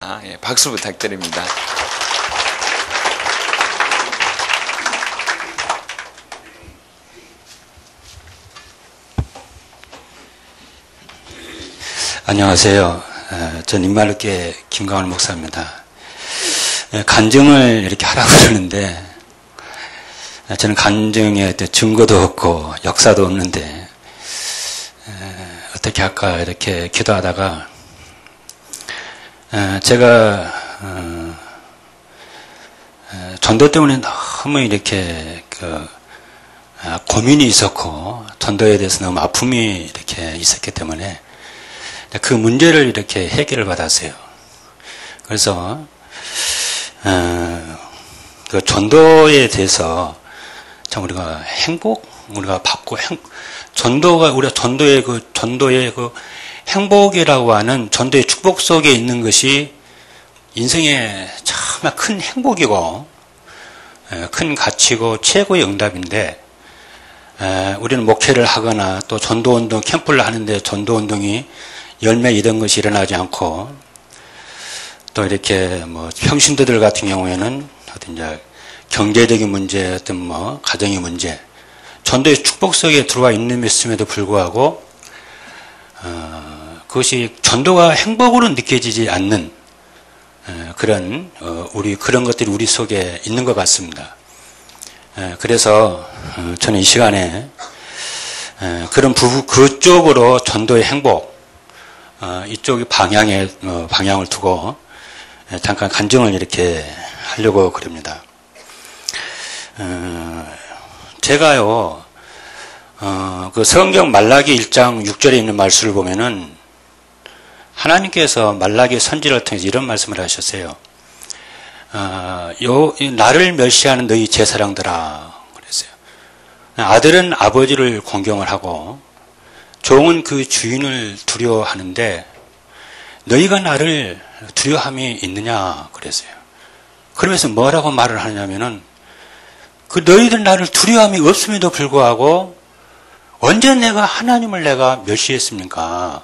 예, 박수 부탁드립니다. 안녕하세요. 전 임마르게 김강원 목사입니다. 간증을 이렇게 하라고 그러는데 저는 간증에 증거도 없고 역사도 없는데 어떻게 할까 이렇게 기도하다가 제가 전도 때문에 너무 이렇게 고민이 있었고 전도에 대해서 너무 아픔이 이렇게 있었기 때문에 그 문제를 이렇게 해결을 받았어요. 그래서 그 전도에 대해서 참 우리가 우리가 받고 우리가 전도의 그 행복이라고 하는 전도의 축복 속에 있는 것이 인생의 정말 큰 행복이고 큰 가치고 최고의 응답인데 우리는 목회를 하거나 또 전도운동 캠프를 하는데 전도운동이 열매 이런 것이 일어나지 않고 또 이렇게 평신도들 같은 경우에는 어떤 이제 경제적인 문제, 어떤 가정의 문제, 전도의 축복 속에 들어와 있음에도 불구하고 그것이 전도가 행복으로 느껴지지 않는 그런 그런 것들이 우리 속에 있는 것 같습니다. 그래서 저는 이 시간에 그런 그쪽으로 전도의 행복 이쪽 방향을 두고 잠깐 간증을 이렇게 하려고 그럽니다. 제가요, 그 성경 말라기 1장 6절에 있는 말씀을 보면은 하나님께서 말라기 선지를 통해서 이런 말씀을 하셨어요. 나를 멸시하는 너희 제사장들아. 그랬어요. 아들은 아버지를 공경을 하고 종은 그 주인을 두려워하는데 너희가 나를 두려워함이 있느냐 그랬어요. 그러면서 뭐라고 말을 하냐면은 그 너희들 나를 두려워함이 없음에도 불구하고 언제 하나님을 내가 멸시했습니까?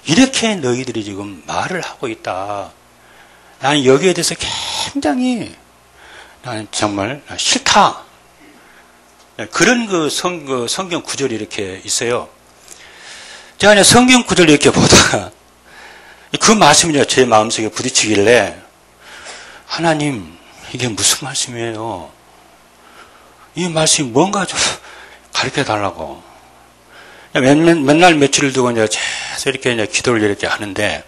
이렇게 너희들이 지금 말을 하고 있다. 나는 여기에 대해서 굉장히 나는 정말 싫다. 그런 성경 구절이 이렇게 있어요. 제가 이제 성경 구절을 이렇게 보다가 그 말씀이 제 마음속에 부딪히길래 하나님 이게 무슨 말씀이에요? 이 말씀이 뭔가 좀 가르쳐 달라고. 맨날 며칠을 두고 이제 계속 이렇게 기도를 이렇게 하는데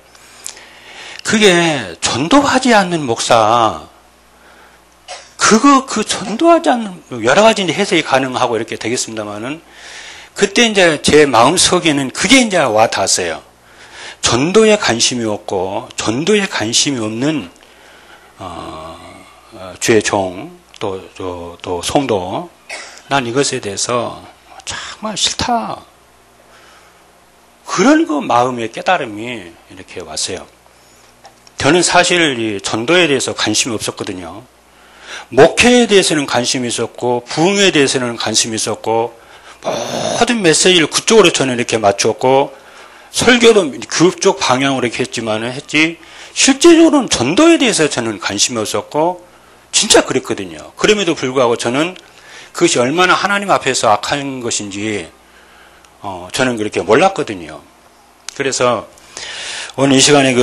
그게 전도하지 않는 목사 그 전도하지 않는 여러 가지 이제 해석이 가능하고 이렇게 되겠습니다만은 그때 이제 제 마음 속에는 그게 이제 와 닿았어요. 전도에 관심이 없고 전도에 관심이 없는 주의 종 또 성도 난 이것에 대해서 정말 싫다. 그런 그 마음의 깨달음이 이렇게 왔어요. 저는 사실 이 전도에 대해서 관심이 없었거든요. 목회에 대해서는 관심이 있었고 부흥에 대해서는 관심이 있었고 모든 메시지를 그쪽으로 저는 이렇게 맞추었고 설교도 그쪽 방향으로 이렇게 했지 실제적으로는 전도에 대해서 저는 관심이 없었고 진짜 그랬거든요. 그럼에도 불구하고 저는 그것이 얼마나 하나님 앞에서 악한 것인지 저는 그렇게 몰랐거든요. 그래서 오늘 이 시간에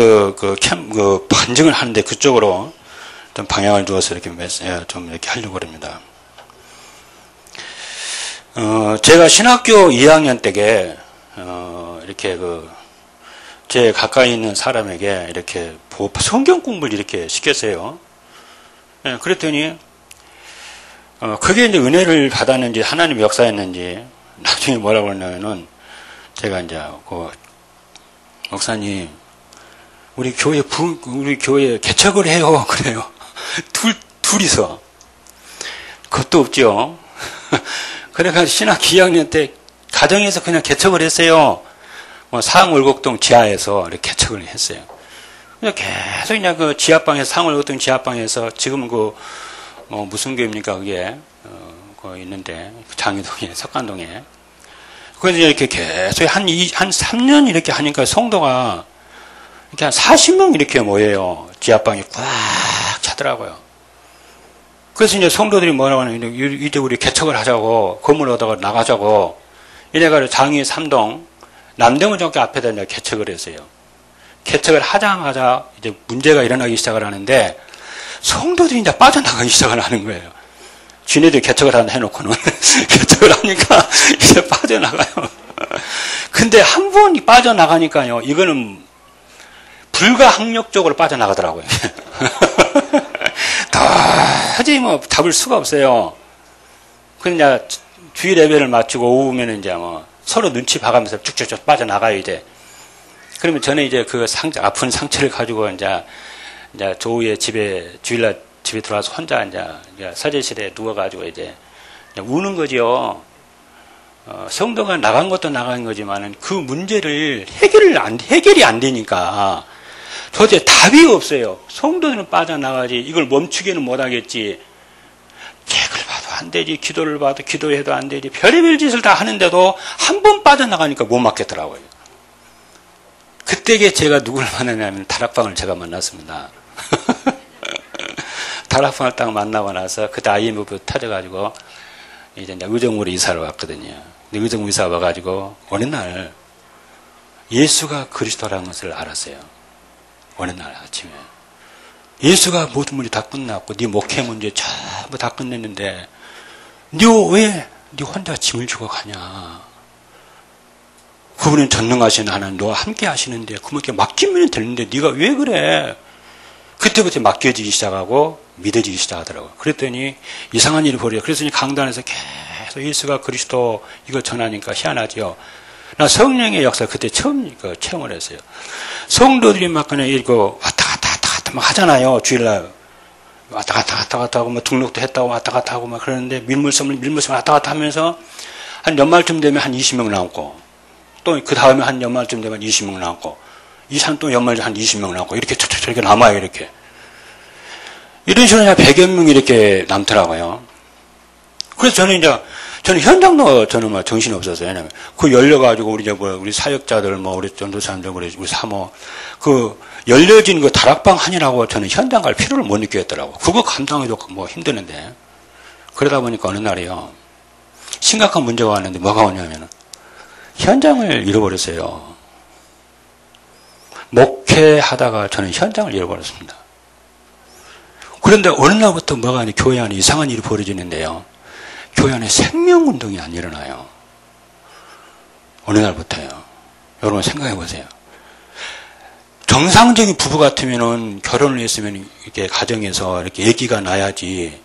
반증을 하는데 그쪽으로 좀 방향을 두어서 이렇게 좀 이렇게 하려고 합니다. 제가 신학교 2학년 때에 이렇게 제 가까이 있는 사람에게 이렇게 성경 공부를 이렇게 시켰어요. 그랬더니 그게 이제 은혜를 받았는지 하나님 역사였는지 나중에 뭐라고 했냐면은 제가 이제 목사님 우리 교회 개척을 해요. 그래요. 둘이서 그것도 없죠. 그래가 신학 2학년 때 가정에서 그냥 개척을 했어요. 상월곡동 지하에서 이렇게 개척을 했어요. 계속 그냥 그 지하방에서 상월곡동 지하방에서 지금은 무슨 교회입니까 그게 있는데 장유동에 석관동에 그래서 이렇게 계속 한 3년 이렇게 하니까 성도가 이렇게 한 40명 이렇게 모여요. 지하방이 꽉 차더라고요. 그래서 이제 성도들이 뭐라고 하냐면, 이제 우리 개척을 하자고, 건물 얻어가 나가자고, 이래가지고 장위 3동, 남대문 중학교 앞에다 이제 개척을 했어요. 개척을 하자마자 이제 문제가 일어나기 시작을 하는데, 성도들이 이제 빠져나가기 시작을 하는 거예요. 지네들이 개척을 한다 해놓고는, 개척을 하니까 이제 빠져나가요. 근데 한 번이 빠져나가니까요, 이거는 불가항력적으로 빠져나가더라고요. 도저히 뭐 잡을 수가 없어요. 그냥 주일 예배를 마치고 오후면 이제 뭐 서로 눈치 봐가면서 쭉쭉쭉 빠져나가요, 이제. 그러면 저는 이제 그 아픈 상처를 가지고 이제 조우의 주일날 집에 들어와서 혼자 이제 서재실에 누워가지고 이제 우는 거지요. 성도가 나간 것도 나간 거지만은 그 문제를 해결이 안 되니까 도대체 답이 없어요. 성도들은 빠져나가지 이걸 멈추기는 못하겠지. 책을 봐도 안 되지, 기도를 봐도 기도해도 안 되지, 별의별 짓을 다 하는데도 한 번 빠져나가니까 못 막겠더라고요. 그때 제가 누구를 만나냐면 다락방을 제가 만났습니다. 다락방을 딱 만나고 나서 그때 IMF 터져가지고 이제 의정부로 이사를 왔거든요. 근데 의정부 이사 와가지고 어느 날 예수가 그리스도라는 것을 알았어요. 어느 날 아침에 예수가 모든 문제 다 끝났고 네 목회 문제 전부 다 끝냈는데 너 왜 네 혼자 짐을 지고 가냐. 그분은 전능하신 하나님 너와 함께 하시는데 그분께 맡기면 되는데 네가 왜 그래. 그때부터 맡겨지기 시작하고 믿어지기 시작하더라고요. 그랬더니 이상한 일이 벌어요. 그래서 강단에서 계속 예수가 그리스도 이거 전하니까 희한하지요. 나 성령의 역사 그때 처음 체험을 했어요. 성도들이 막 그냥 이거 왔다 갔다 막 하잖아요. 주일날 왔다 갔다 하고 뭐 등록도 했다고 왔다 갔다 하고 막 그러는데 밀물섬을 왔다 갔다 하면서 한 연말쯤 되면 한 20명 나오고 또 그 다음에 한 연말쯤 되면 20명 나오고 이 산 또 연말에 한 20명 나오고 이렇게 저렇게 남아요. 이렇게 이런 식으로 한 100여 명이 이렇게 남더라고요. 그래서 저는 현장도 저는 뭐 정신이 없었어요. 왜냐면 그 열려가지고 우리 사역자들 우리 전도사님들 우리 사모 그 열려진 그 다락방 하느라고 저는 현장 갈 필요를 못 느꼈더라고. 그거 감당해도 뭐 힘드는데 그러다 보니까 어느 날이요 심각한 문제가 왔는데 뭐가 오냐면은 현장을 잃어버렸어요. 목회하다가 저는 현장을 잃어버렸습니다. 그런데 어느 날부터 뭐가 교회 안에 이상한 일이 벌어지는데요. 교회 안에 생명운동이 안 일어나요. 어느 날부터요. 여러분 생각해 보세요. 정상적인 부부 같으면은 결혼을 했으면 이렇게 가정에서 이렇게 아기가 나야지.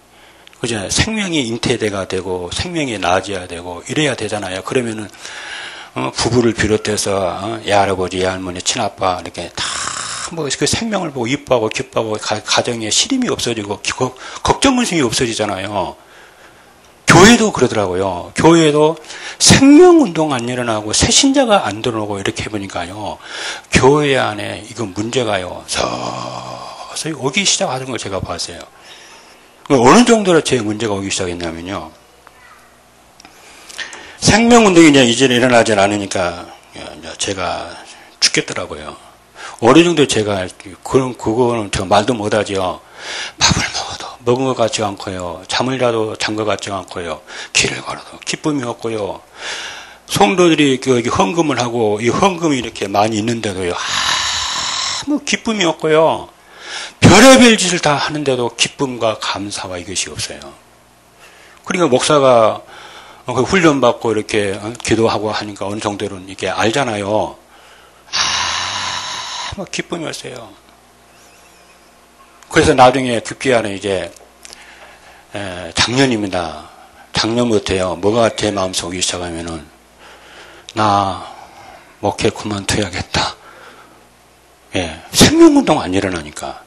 그죠? 생명이 잉태대가 되고 생명이 나아져야 되고 이래야 되잖아요. 그러면은 부부를 비롯해서 애할아버지, 애할머니, 친아빠 이렇게 다 그 생명을 보고 이뻐하고 기뻐하고 가정에 시림이 없어지고 걱정문심이 없어지잖아요. 교회도 그러더라고요. 교회도 생명운동 안 일어나고 새신자가 안 들어오고 이렇게 해보니까요. 교회 안에 이건 문제가요. 서서히 오기 시작하는 걸 제가 봤어요. 어느 정도로 제 문제가 오기 시작했냐면요. 생명운동이 이제 일어나지 않으니까 제가 죽겠더라고요. 어느 정도 제가 그거는 저 말도 못하죠. 밥을 먹어도 먹은 것 같지 않고요. 잠을 자도 잔 것 같지 않고요. 길을 걸어도 기쁨이 없고요. 성도들이 여기 헌금을 하고 이 헌금이 이렇게 많이 있는데도요. 아무 기쁨이 없고요. 별의별 짓을 다 하는데도 기쁨과 감사와 이것이 없어요. 그러니까 목사가 훈련받고 이렇게 기도하고 하니까 어느 정도는 이게 알잖아요. 아무 기쁨이 없어요. 그래서 나중에 급기야는 이제 작년입니다. 작년부터요. 뭐가 제 마음속에 오기 시작하면은 나 목회 그만둬야겠다. 예, 생명운동 안 일어나니까.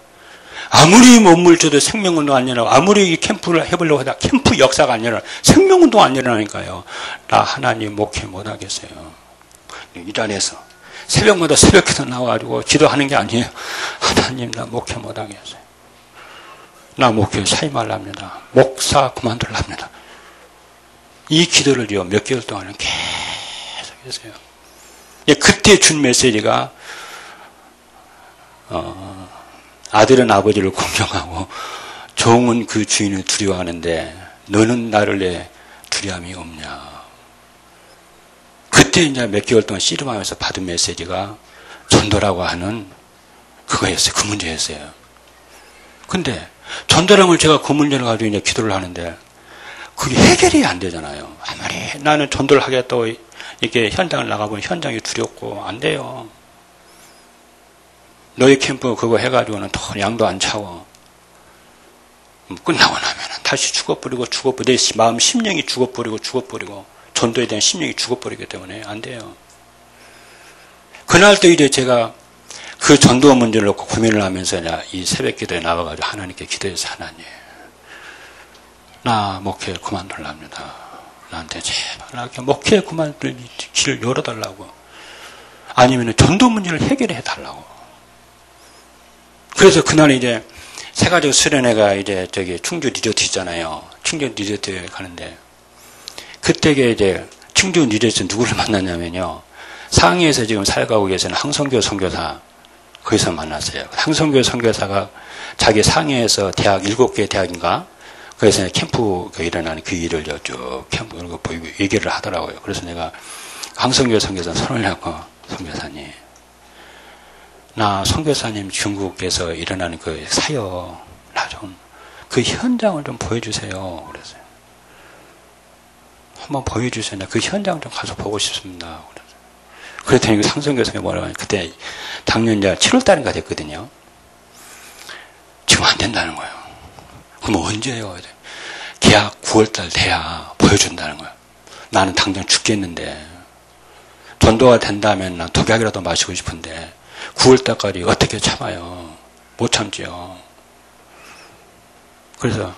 아무리 몸을 줘도 생명운동 안 일어나고 아무리 캠프를 해보려고 하다 캠프 역사가 안 일어나 생명운동 안 일어나니까요. 나 하나님 목회 못하겠어요. 이 자리에서 새벽마다 새벽기도 나와가지고 기도하는 게 아니에요. 하나님 나 목회 못하겠어요. 나 목회 사임하랍니다. 목사 그만둘랍니다. 이 기도를요 몇 개월 동안은 계속 했어요. 그때 준 메시지가 아들은 아버지를 공경하고 종은 그 주인을 두려워하는데 너는 나를 내 두려움이 없냐. 그때 이제 몇 개월 동안 씨름하면서 받은 메시지가 전도라고 하는 그거였어요. 그 문제였어요. 근데 전도라는 제가 그 문제를 가지고 이제 기도를 하는데 그게 해결이 안 되잖아요. 아무리 나는 전도를 하겠다고 이렇게 현장을 나가보면 현장이 두렵고 안 돼요. 너희 캠프 그거 해가지고는 더 양도 안 차고 끝나고 나면 다시 죽어버리고 내 마음 심령이 죽어버리고 전도에 대한 심령이 죽어버리기 때문에 안 돼요. 그날도 이제 제가 그 전도 문제를 놓고 고민을 하면서 이 새벽 기도에 나와가지고 하나님께 기도해서 하나님 나 목회 그만둘랍니다. 나한테 제발 목회 그만둘 길을 열어달라고 아니면 전도 문제를 해결해 달라고. 그래서 그날 이제 세 가지 수련회가 이제 저기 충주 리조트 있잖아요. 충주 리조트에 가는데 그때 이제 충주 리조트 누구를 만났냐면요. 상해에서 지금 살아가고 계시는 항성교 선교사 거기서 만났어요. 항성교 선교사가 자기 상해에서 대학 7개 대학인가 거기서 캠프 일어나는 그 일을 쭉 캠프 이런 거 보이고 얘기를 하더라고요. 그래서 내가 항성교 선교사 손을 잡고 선교사님 나 선교사님 중국에서 일어나는 그 사역 나 좀 그 현장을 좀 보여주세요. 그래서요. 한번 보여주세요. 나 그 현장 좀 가서 보고 싶습니다. 그랬더니 그 상성교사가 뭐라고 하냐. 그때 작년 7월달인가 됐거든요. 지금 안 된다는 거예요. 그럼 언제요? 계약 9월달 돼야 보여준다는 거예요. 나는 당장 죽겠는데 전도가 된다면 난 독약이라도 마시고 싶은데 9월달까지 어떻게 참아요? 못 참지요. 그래서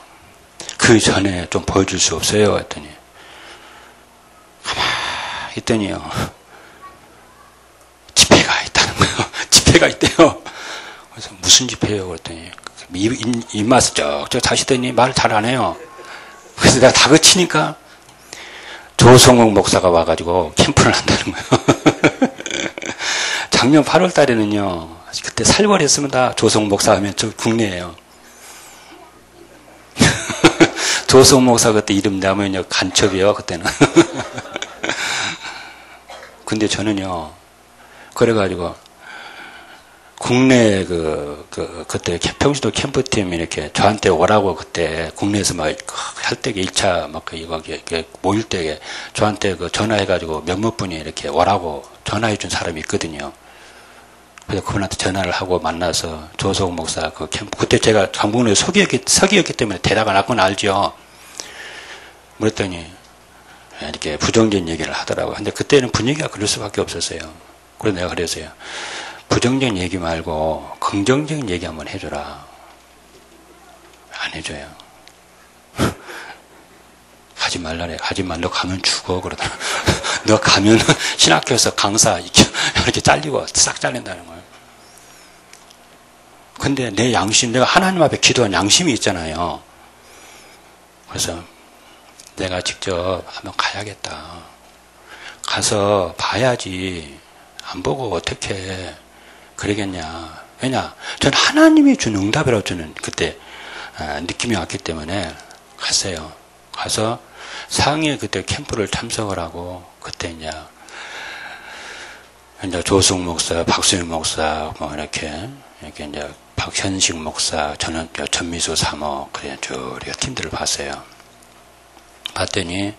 그 전에 좀 보여줄 수 없어요? 했더니 가만히 있더니요. 집회가 있다는 거예요. 집회가 있대요. 그래서 무슨 집회예요? 그랬더니 입맛을 쩍쩍 다시더니 말을 잘 안 해요. 그래서 내가 다그치니까 조성욱 목사가 와가지고 캠프를 한다는 거예요. 작년 8월 달에는요. 그때 살벌했습니다. 조성욱 목사 하면 저 국내예요. 조성욱 목사 그때 이름 나면요 간첩이요. 그때는. 근데 저는요. 그래가지고 국내 그때 평시도 캠프팀 이렇게 저한테 오라고 그때 국내에서 막 할 때 1차 막 이거 모일 때 저한테 전화해가지고 몇몇 분이 이렇게 오라고 전화해준 사람이 있거든요. 그래서 그분한테 전화를 하고 만나서 조성욱 목사 그 캠프 그때 제가 강북로에 서기였기 때문에 대답 안 할 건 알죠. 그랬더니 이렇게 부정적인 얘기를 하더라고요. 근데 그때는 분위기가 그럴 수밖에 없었어요. 그래서 내가 그랬어요. 부정적인 얘기 말고 긍정적인 얘기 한번 해줘라. 안 해줘요. 하지 말라래. 하지 마. 너 가면 죽어. 그러더라. 너 가면 신학교에서 강사 이렇게 잘리고 싹 잘린다는 거예요. 근데 내 양심, 내가 하나님 앞에 기도한 양심이 있잖아요. 그래서 내가 직접 한번 가야겠다. 가서 봐야지. 안 보고 어떻게 그러겠냐. 왜냐? 저는 하나님이 준 응답이라고 저는 그때 느낌이 왔기 때문에 갔어요. 가서 상해 그때 캠프를 참석을 하고 그때 이제 조승 목사, 박수영 목사 뭐 이렇게 이제 박현식 목사, 전미수 사모 그래 쭉 우리가 팀들을 봤어요. 봤더니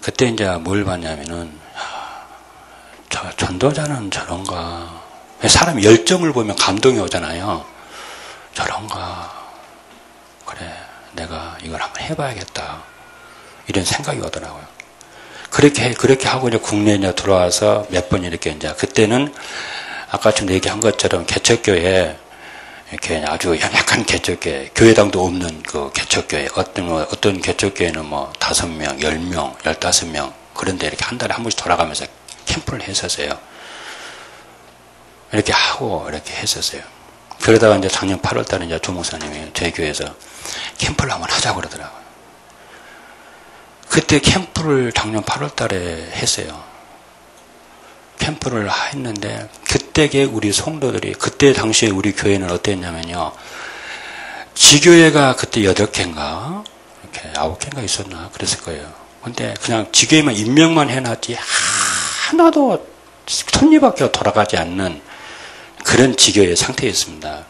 그때 이제 뭘 봤냐면은 저 전도자는 저런가. 사람 열정을 보면 감동이 오잖아요. 저런가. 그래, 내가 이걸 한번 해봐야겠다. 이런 생각이 오더라고요. 그렇게 하고 이제 국내에 이제 들어와서 몇 번 이렇게 이제 그때는 아까 좀 얘기한 것처럼 개척교회 이렇게 아주 연약한 개척교회, 교회당도 없는 그 개척교회, 어떤 개척교회는 뭐 5명, 10명, 15명 그런데 이렇게 한 달에 한 번씩 돌아가면서 캠프를 했었어요. 이렇게 하고 이렇게 했었어요. 그러다가 이제 작년 8월 달에 이제 조 목사님이 저희 교회에서 캠프를 한번 하자고 그러더라고요. 그때 캠프를 작년 8월 달에 했어요. 캠프를 했는데, 그때의 우리 성도들이, 그때 당시에 우리 교회는 어땠냐면요. 지교회가 그때 8개인가? 이렇게 9개인가 있었나? 그랬을 거예요. 근데 그냥 지교회만 임명만 해놨지, 하나도 톱니바퀴가 돌아가지 않는 그런 지교회 상태였습니다.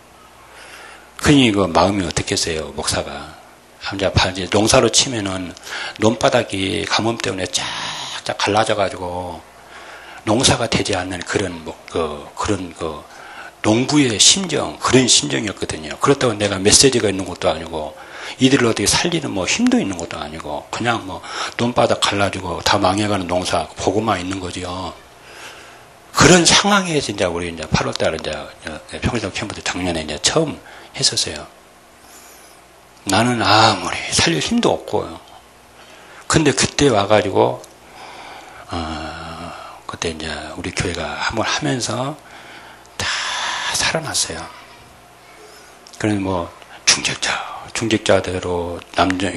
그러니 그 마음이 어떻겠어요, 목사가. 이제 농사로 치면은 논바닥이 가뭄 때문에 쫙쫙 갈라져가지고 농사가 되지 않는 그런 농부의 심정, 그런 심정이었거든요. 그렇다고 내가 메시지가 있는 것도 아니고 이들을 어떻게 살리는 힘도 있는 것도 아니고 그냥 논바닥 갈라지고 다 망해가는 농사 보고만 있는 거지요. 그런 상황에서 이제 우리 이제 8월달에 이제 평일동 캠프도 작년에 이제 처음 했었어요. 나는 아무리 살릴 힘도 없고요. 근데 그때 와가지고, 그때 이제 우리 교회가 한번 하면서 다 살아났어요. 그래서 중직자대로,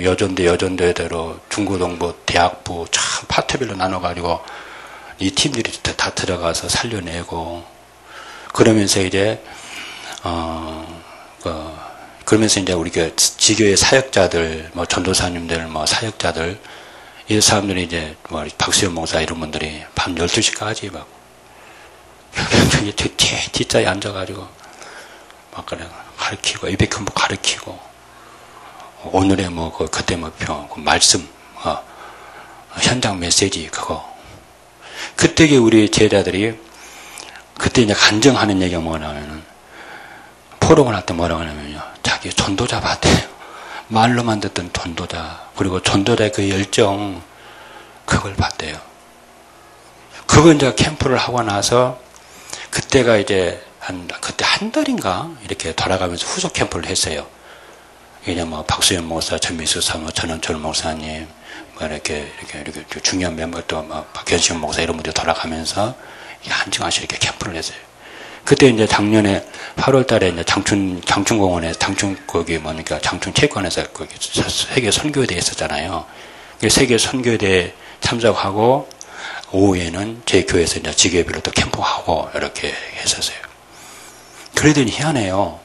여전대대로, 중고동부, 대학부, 참 파트별로 나눠가지고, 이 팀들이 다 들어가서 살려내고, 그러면서 이제, 그러면서 이제 우리 지교의 사역자들, 전도사님들, 사역자들, 이 사람들이 이제, 박수현 목사 이런 분들이 밤 12시까지 뒷자리에 앉아가지고, 그래, 가르치고, 예배편부 가르치고, 오늘의 그때 목표, 말씀, 현장 메시지, 그거. 그때 우리 제자들이, 그때 이제 간증하는 얘기가 뭐냐면은, 포럼을 할 때 뭐라고 하냐면요. 자기 전도자 봤대요. 말로만 듣던 전도자. 그리고 전도자의 그 열정, 그걸 봤대요. 그거 이제 캠프를 하고 나서, 그때가 이제, 그때 한 달인가? 이렇게 돌아가면서 후속 캠프를 했어요. 이제 박수현 목사, 전미수 사모, 전원철 목사님, 이렇게 중요한 멤버 또 박현식 목사 이런 분들이 돌아가면서, 한 주간씩 이렇게 캠프를 했어요. 그때 이제 작년에 8월 달에 이제 장충공원에, 장충체육관에서 거기 세계 선교대회 있었잖아요. 세계 선교대회 참석하고, 오후에는 제 교회에서 이제 지교회별로 또 캠프하고, 이렇게 했었어요. 그러더니 희한해요.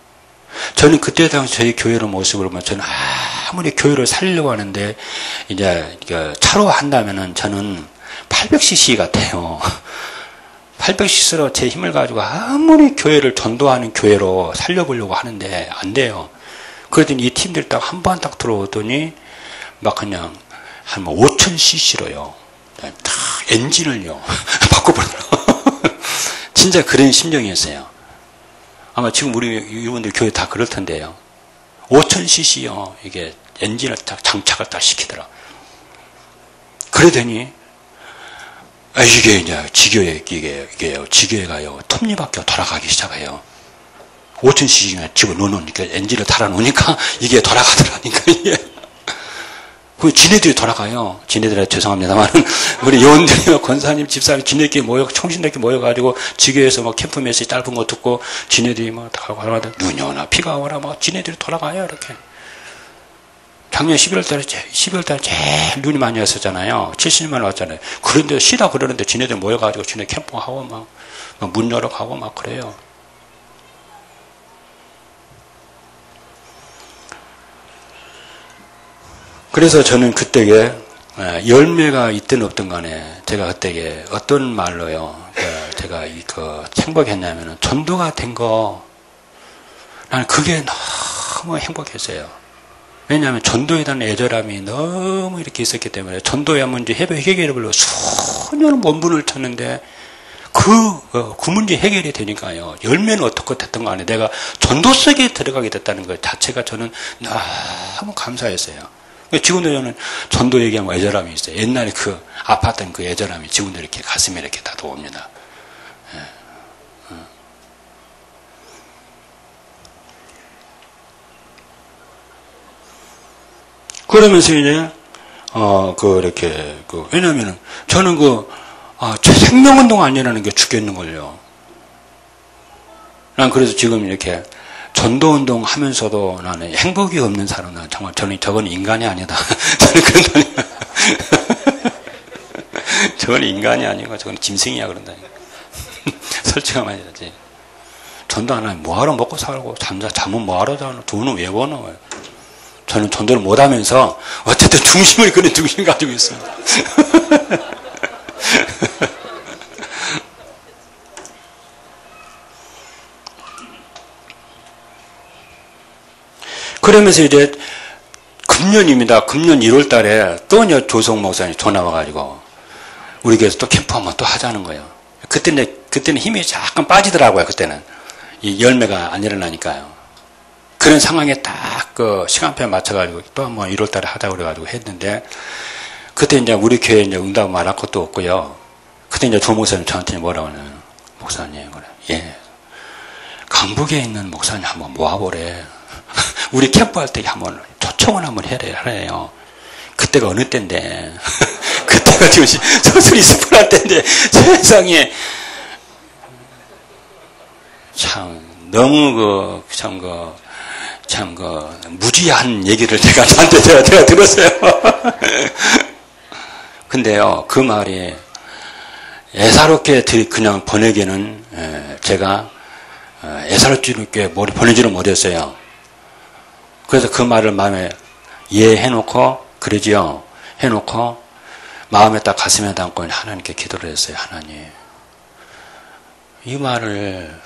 저는 그때 당시 저희 교회의 모습을 보면 저는 아무리 교회를 살리려고 하는데, 이제 차로 한다면은 저는 800cc 같아요. 800cc로 제 힘을 가지고 아무리 교회를 전도하는 교회로 살려보려고 하는데 안 돼요. 그러더니 이 팀들 딱 한 번 딱 들어오더니 그냥 한 5000cc로요. 다 엔진을요. 바꿔버리더라고요. 진짜 그런 심정이었어요. 아마 지금 우리 이분들 교회 다 그럴 텐데요. 5000cc요. 이게 엔진을 딱 장착을 딱 시키더라. 그러더니 이게 이제 지교회가요, 톱니바퀴가 돌아가기 시작해요. 5000cc나 집어넣으니까, 엔진을 달아놓으니까, 이게 돌아가더라니까, 이게. 그 지네들이 돌아가요. 지네들한테 죄송합니다만, 우리 요원들이, 권사님, 집사님, 지네끼리 청신들끼리 모여가지고, 지교회에서 캠프 메시지 짧은 거 듣고, 지네들이 다 가다가, 눈이 오나, 비가 오나, 지네들이 돌아가요, 이렇게. 작년 12월 달에 제일 눈이 많이 왔었잖아요. 70만 원 왔잖아요. 그런데 쉬다 그러는데 지네들 모여가지고 지네 캠프하고 문 열어가고 그래요. 그래서 저는 그때에 열매가 있든 없든 간에 제가 그때에 어떤 말로요. 제가 행복했냐면은 전도가 된 거 나는 그게 너무 행복했어요. 왜냐하면 전도에 대한 애절함이 너무 이렇게 있었기 때문에 전도에 한번 이제 해결을 수년 원분을 쳤는데 그 문제 해결이 되니까요. 열매는 어떻게 됐던 거 아니에요. 내가 전도 속에 들어가게 됐다는 것 자체가 저는 너무 감사했어요. 지금도 저는 전도 얘기하면 애절함이 있어요. 옛날에 아팠던 그 애절함이 지금도 이렇게 가슴에 이렇게 다 돋옵니다. 그러면서 이제, 왜냐면은, 저는 생명운동 아니라는 게 죽겠는걸요. 난 그래서 지금 이렇게, 전도운동 하면서도 나는 행복이 없는 사람은 정말 저건 인간이 아니다. 저는 그런 다니까. 저건 인간이 아니고, 저건 짐승이야, 그런다니까. 설정하면 해야지. 전도 안 하면 뭐하러 먹고 살고, 잠은 뭐하러 자노, 돈은 왜 버노. 저는 전도를 못하면서 어쨌든 중심을 그런 중심 가지고 있습니다. 그러면서 이제 금년입니다. 금년 1월 달에 또 이제 조성 목사님 전화 와가지고 우리 교회에서 또 캠프 한번 또 하자는 거예요. 그때는 힘이 약간 빠지더라고요. 그때는 이 열매가 안 일어나니까요. 그런 상황에 딱 그 시간표에 맞춰가지고 또 한번 1월 달에 하자고 그래가지고 했는데 그때 이제 우리 교회 이제 응답 말할 것도 없고요. 그때 이제 조 목사님 저한테 뭐라고 하냐면 목사님 그래. 예. 강북에 있는 목사님 한번 모아보래. 우리 캠프할 때 한번 초청을 한번 하래요. 그때가 어느 때인데. 그때가 지금 서술이 스프할 때인데 세상에 참 너무 무지한 얘기를 제가 들었어요. 근데요, 그 말이 애사롭게 그냥 보내기는 제가 애사롭게 보내지는 못했어요. 그래서 그 말을 마음에 이해해놓고 그러지요. 해놓고 마음에 딱 가슴에 담고 하나님께 기도를 했어요. 하나님, 이 말을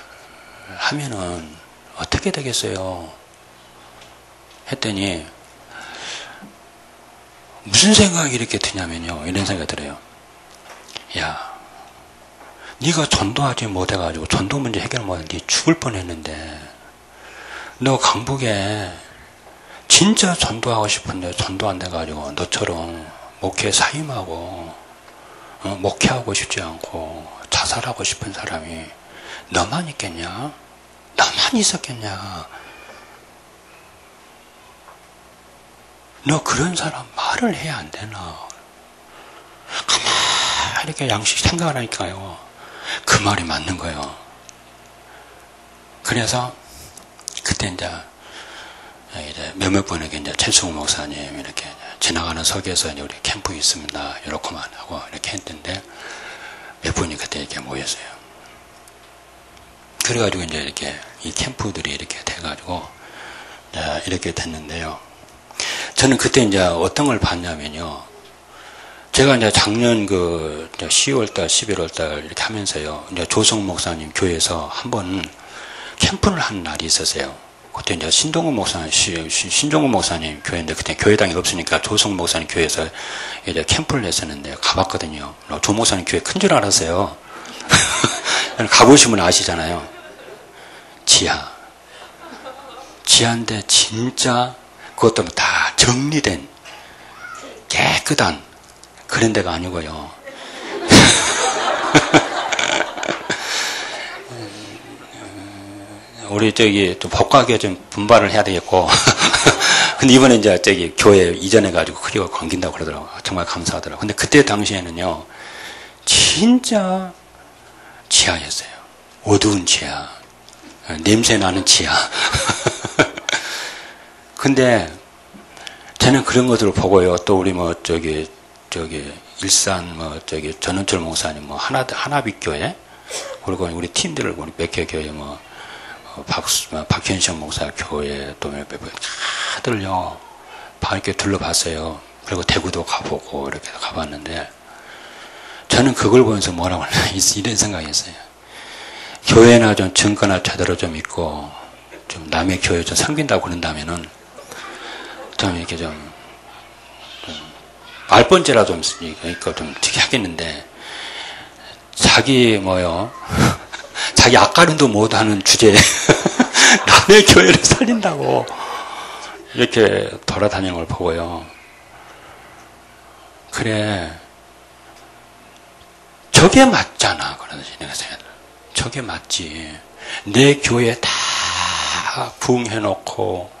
하면은 어떻게 되겠어요? 했더니 무슨 생각이 이렇게 드냐면요. 이런 생각이 들어요. 야, 네가 전도하지 못해가지고 전도 문제 해결 못해 네 죽을 뻔했는데 너 강북에 진짜 전도하고 싶은데 전도 안 돼가지고 너처럼 목회 사임하고 목회하고 싶지 않고 자살하고 싶은 사람이 너만 있겠냐? 너만 있었겠냐? 너 그런 사람 말을 해야 안 되나? 가만히 이렇게 양식 생각을 하니까요. 그 말이 맞는 거예요. 그래서 그때 이제 몇몇 분에게 이제 최승우 목사님 이렇게 지나가는 석에서 이제 우리 캠프 있습니다. 이렇게만 하고 이렇게 했는데 몇 분이 그때 이렇게 모였어요. 그래가지고 이제 이렇게 이 캠프들이 이렇게 돼가지고 이렇게 됐는데요. 저는 그때 이제 어떤 걸 봤냐면요. 제가 이제 작년 10월달, 11월달 이렇게 하면서요. 이제 조성 목사님 교회에서 한번 캠프를 한 날이 있었어요. 그때 이제 신동훈 목사님 교회인데 그때 교회당이 없으니까 조성 목사님 교회에서 이제 캠프를 했었는데 가봤거든요. 조 목사님 교회 큰 줄 알았어요. 가보시면 아시잖아요. 지하인데 진짜 그것도 다 정리된 깨끗한 그런 데가 아니고요. 우리 좀 법과학에 좀 분발을 해야 되겠고. 근데 이번에 이제 교회 이전해 가지고 크게 감긴다고 그러더라고요. 정말 감사하더라고요. 근데 그때 당시에는요, 진짜 지하였어요. 어두운 지하. 냄새 나는 지하. 근데 저는 그런 것들을 보고요. 또 우리 일산 전원철 목사님 하나빛교회 그리고 우리 팀들을 우리 백회 교회 박현식 목사 교회 또 몇 분 다들요 이렇게 둘러봤어요. 그리고 대구도 가보고 이렇게 가봤는데 저는 그걸 보면서 뭐라고 하나 이런 생각이었어요. 교회나 좀 증거나 제대로 좀 있고 좀 남의 교회 좀 섬긴다고 그런다면은 좀 이렇게 좀 말번째라 좀 특이 하겠는데 자기 자기 앞가림도 못하는 주제에 남의 교회를 살린다고 이렇게 돌아다니는 걸 보고요. 그래, 저게 맞잖아. 그러듯이 내가 생각해. 저게 맞지. 내 교회 다 부흥해놓고,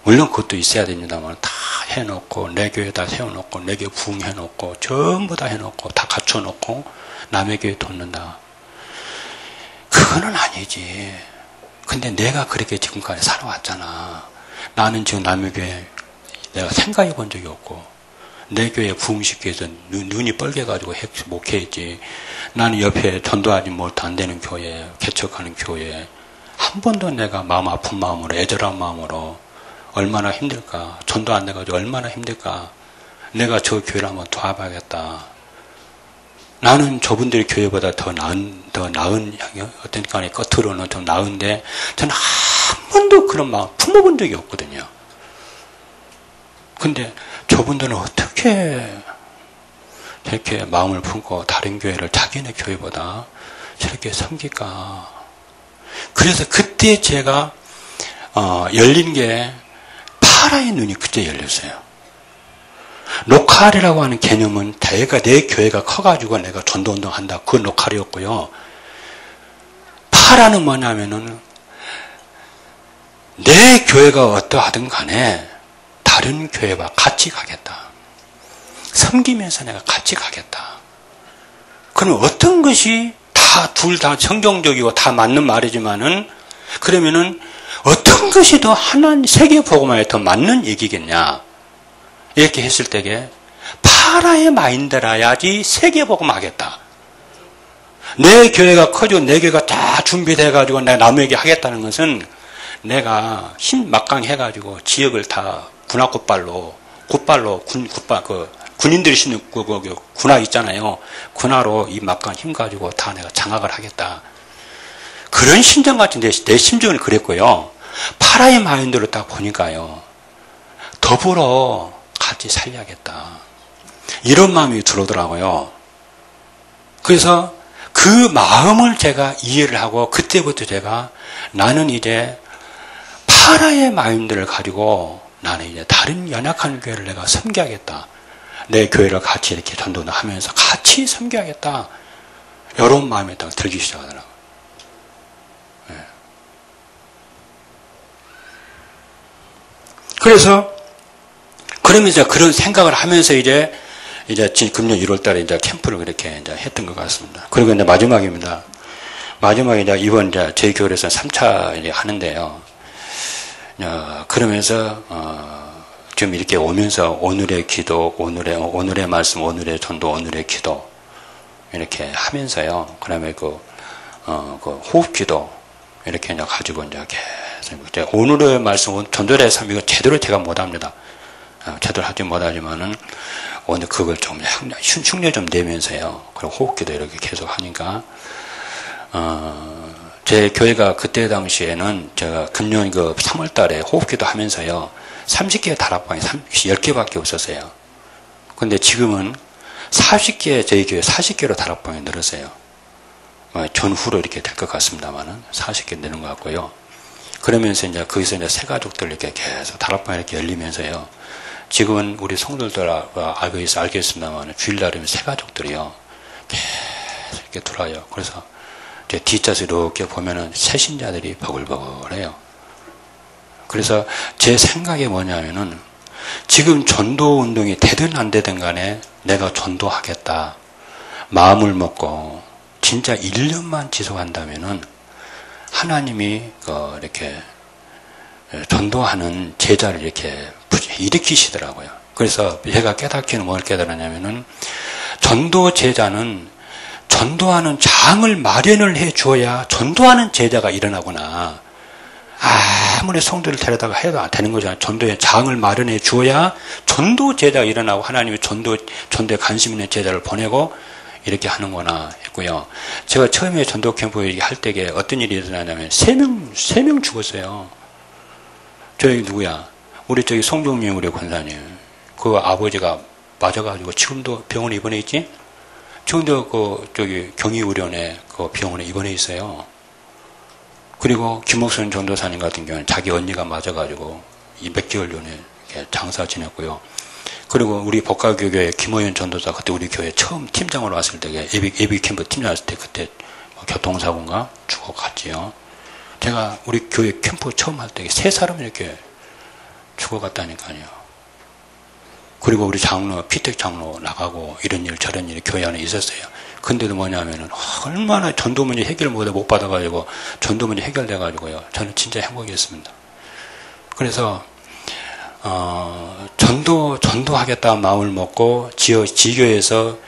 물론 그것도 있어야 됩니다만, 다 해놓고, 내 교회 다 세워놓고, 내 교회 부흥해놓고, 전부 다 해놓고, 다 갖춰놓고, 남의 교회 돕는다. 그거는 아니지. 근데 내가 그렇게 지금까지 살아왔잖아. 나는 지금 남의 교회 내가 생각해 본 적이 없고, 내 교회 부흥시키기 위해서 눈이 뻘개가지고 목회했지. 나는 옆에 전도하지 못해 안 되는 교회, 개척하는 교회, 한 번도 내가 마음 아픈 마음으로, 애절한 마음으로 얼마나 힘들까. 전도 안 돼가지고 얼마나 힘들까. 내가 저 교회를 한번 도와봐야겠다. 나는 저분들의 교회보다 더 나은 어떤 간에 겉으로는 좀 나은데 저는 한 번도 그런 마음 품어본 적이 없거든요. 근데 저분들은 어떻게 저렇게 마음을 품고 다른 교회를 자기네 교회보다 저렇게 섬길까. 그래서 그때 제가 열린 게 파라의 눈이 그때 열렸어요. 로컬이라고 하는 개념은 내 교회가 커가지고 내가 전도운동 한다. 그건 로컬이었고요. 파라는 뭐냐면은 내 교회가 어떠하든 간에 다른 교회와 같이 가겠다. 섬기면서 내가 같이 가겠다. 그럼 어떤 것이 둘 다 성경적이고 다 맞는 말이지만은 그러면은 어떤 것이 더 세계 복음화에 더 맞는 얘기겠냐? 이렇게 했을 때에 파라의 마인드라야지 세계 복음 하겠다. 내 교회가 커지고 내 교회가 다 준비돼가지고 내가 남에게 하겠다는 것은 내가 힘 막강해가지고 지역을 다 군인들이 신는 군화 있잖아요. 군화로 이 막강 힘 가지고 다 내가 장악을 하겠다. 그런 심정 같은 내 심정은 그랬고요. 파라의 마인드로 딱 보니까요. 더불어 같이 살려야겠다. 이런 마음이 들어오더라고요. 그래서 그 마음을 제가 이해를 하고 그때부터 제가 나는 이제 파라의 마인드를 가지고 나는 이제 다른 연약한 교회를 내가 섬겨야겠다. 내 교회를 같이 이렇게 전도를 하면서 같이 섬겨야겠다. 이런 마음이 딱 들기 시작하더라고요. 네. 그러면서 그런 생각을 하면서 이제 금년 1월 달에 이제 캠프를 그렇게 이제 했던 것 같습니다. 그리고 이제 마지막입니다. 마지막에 이제 이번 이제 저희 교회에서 3차 이제 하는데요. 그러면서, 좀 이렇게 오면서 오늘의 기도, 오늘의 말씀, 오늘의 전도, 오늘의 기도, 이렇게 하면서요. 그 다음에 그 호흡 기도, 이렇게 이제 가지고 이제 계속, 이제 오늘의 말씀, 전도의 삶, 이거 제대로 제가 못 합니다. 제대로 하지 못하지만은, 오늘 그걸 좀 흉내 좀 내면서요. 그리고 호흡 기도 이렇게 계속 하니까, 제 교회가 그때 당시에는 제가 금년 3월 달에 호흡기도 하면서요. 30개의 다락방이 10개밖에 없었어요. 근데 지금은 40개, 저희 교회 40개로 다락방이 늘었어요. 전후로 이렇게 될 것 같습니다만은 40개 되는 것 같고요. 그러면서 이제 거기서 이제 새 가족들 이렇게 계속 다락방이 이렇게 열리면서요. 지금은 우리 성도들 알겠습니다만 주일날이면 새 가족들이요. 계속 이렇게 들어와요. 그래서 뒷좌석 이렇게 보면은 새신자들이 버글버글해요. 그래서 제 생각이 뭐냐면은 지금 전도 운동이 되든 안 되든 간에 내가 전도하겠다. 마음을 먹고 진짜 1년만 지속한다면은 하나님이 이렇게 전도하는 제자를 이렇게 일으키시더라고요. 그래서 제가 깨닫기는 뭘 깨달았냐면은 전도 제자는 전도하는 장을 마련을 해 주어야 전도하는 제자가 일어나구나. 아무리 성도를 데려다가 해도 안 되는 거잖아요. 전도의 장을 마련해 주어야 전도 제자가 일어나고 하나님이 전도에 관심 있는 제자를 보내고 이렇게 하는구나 했고요. 제가 처음에 전도 캠프 할 때에 어떤 일이 일어나냐면 세 명 죽었어요. 저기 누구야? 우리 저기 송종명 우리 권사님. 그 아버지가 맞아가지고 지금도 병원에 입원해 있지? 지금도 저기 경희의료원에 그 병원에 입원해 있어요. 그리고 김옥선 전도사님 같은 경우는 자기 언니가 맞아가지고 몇 개월 전에 장사 지냈고요. 그리고 우리 복가교회 김호연 전도사 그때 우리 교회 처음 팀장으로 왔을 때 예비 캠프 팀장 왔을 때 그때 교통사고인가 죽어갔지요. 제가 우리 교회 캠프 처음 할 때 세 사람 이렇게 죽어갔다니까요. 그리고 우리 장로, 피택 장로 나가고 이런 일 저런 일이 교회 안에 있었어요. 근데도 뭐냐면은 얼마나 전도 문제 해결 못 받아가지고 전도 문제 해결돼가지고요. 저는 진짜 행복했습니다. 그래서 전도하겠다 마음을 먹고 지교에서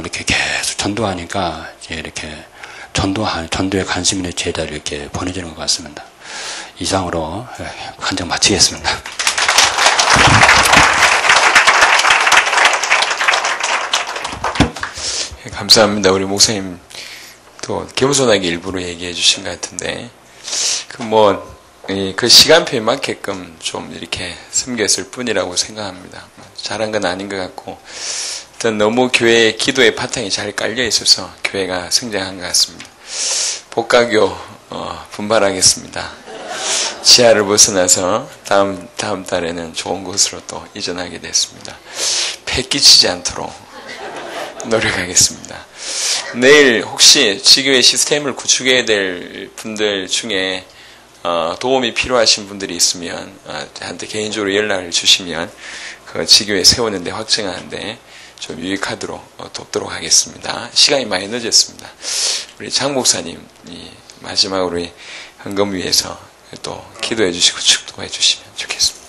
이렇게 계속 전도하니까 이제 이렇게 전도에 관심 있는 제자를 이렇게 보내주는 것 같습니다. 이상으로 간증 마치겠습니다. 감사합니다. 우리 목사님 또 겸손하게 일부러 얘기해 주신 것 같은데, 그 시간표에 맞게끔 좀 이렇게 섬겼을 뿐이라고 생각합니다. 잘한 건 아닌 것 같고, 일단 너무 교회의 기도의 바탕이 잘 깔려 있어서 교회가 성장한 것 같습니다. 복가교 분발하겠습니다. 지하를 벗어나서 다음 달에는 좋은 곳으로 또 이전하게 됐습니다. 폐 끼치지 않도록 노력하겠습니다. 내일 혹시 지교의 시스템을 구축해야 될 분들 중에 도움이 필요하신 분들이 있으면 저한테 개인적으로 연락을 주시면 그 지교에 세우는데 확증하는데 좀 유익하도록 돕도록 하겠습니다. 시간이 많이 늦었습니다. 우리 장 목사님이 마지막으로 헌금 위해서 또 기도해 주시고 축도해 주시면 좋겠습니다.